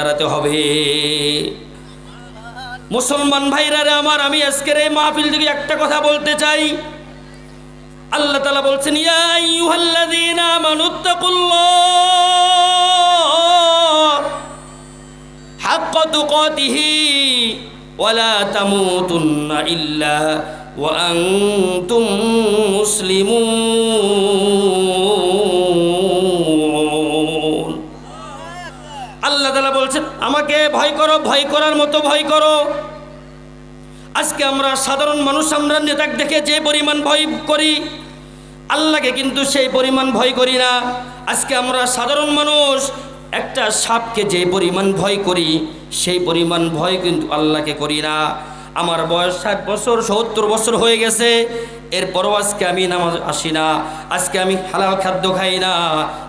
দাঁড়াতে হবে। মুসলমান ভাইরা রে আমার, আমি আজকের এই মাহফিল থেকে একটা কথা বলতে চাই। আল্লাহ তাআলা বলছেন, ইয়া আইয়ুহাল্লাযীনা আমানুত্তাকুল্লাহ হাক্কা তুকাতিহি ওয়া লা তামুতুন্না ইল্লা ওয়া আনতুম মুসলিমুন। আল্লাহ তাআলা বলছেন, আমাকে ভয় করো, ভয় করার মতো ভয় করো। আজকে আমরা সাধারণ মানুষ, আমরা নেতাকে দেখে যে পরিমাণ ভয় করি, আল্লাহকে কিন্তু সেই পরিমাণ ভয় করি না। আজকে আমরা সাধারণ মানুষ একটা সাপকে যে পরিমাণ ভয় করি, সেই পরিমাণ ভয় কিন্তু আল্লাহকে করি না। আমার বয়স 60 বছর 70 বছর হয়ে গেছে, এরপরও আজকে আমি নামাজ আসি না, আজকে আমি হালাল খাদ্য খাই না।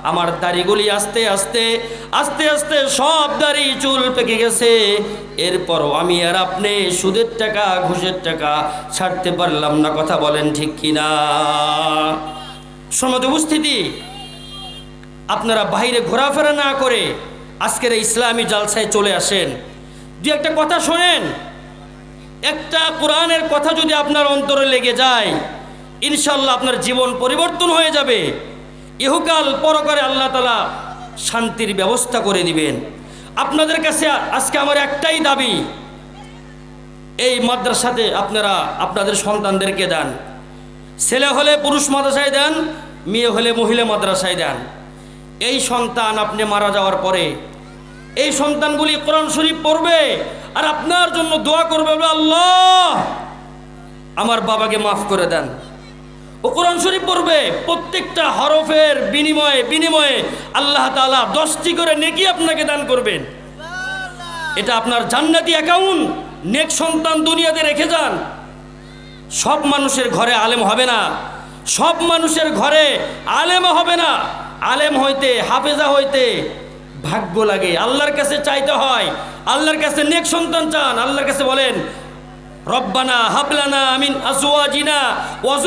আমার দাড়িগুলি আস্তে আস্তে আস্তে আস্তে সব দাড়ি চুল পেকে গেছে, এরপরও আমি আর আপনি সুদের টাকা ঘুষের টাকা ছাড়তে পারলাম না। কথা বলেন ঠিক কিনা? সম্মানিত উপস্থিতি, আপনারা বাইরে ঘোরাফেরা না করে আজকের এই ইসলামী জালসায় চলে আসেন। দু একটা কথা শোনেন, একটা কোরআনের কথা যদি আপনার অন্তরে লেগে যায়, ইনশাল্লাহ আপনার জীবন পরিবর্তন হয়ে যাবে। ইহকাল পরকালে আল্লাহ তাআলা শান্তির ব্যবস্থা করে দিবেন। আপনাদের কাছে আজকে আমার একটাই দাবি, এই মাদ্রাসাতে আপনারা আপনাদের সন্তানদেরকে দেন। ছেলে হলে পুরুষ মাদ্রাসায় দেন, মেয়ে হলে মহিলা মাদ্রাসায় দেন। এই সন্তান আপনি মারা যাওয়ার পরে এই সন্তানগুলি কোরআন শরীফ পড়বে আর আপনার জন্য দোয়া করবে, আল্লাহ আমার বাবাকে মাফ করে দেন। ও কোরআন শরীফ পড়বে, প্রত্যেকটা হরফের বিনিময়ে আল্লাহ তাআলা 10টি করে নেকি আপনাকে দান করবেন। এটা আপনার জান্নাতি অ্যাকাউন্ট। নেক সন্তান দুনিয়াতে রেখে যান। সব মানুষের ঘরে আলেম হবে না, সব মানুষের ঘরে আলেম হবে না। আলেম হইতে, হাফেজা হইতে ভাগ্য লাগে, আল্লাহর কাছে চাইতে হয়। আল্লাহর কাছে নেক সন্তান চান, আল্লাহর কাছে বলেন, রব্বানা হাবলানা মিন আজওয়াজিনা ওয়া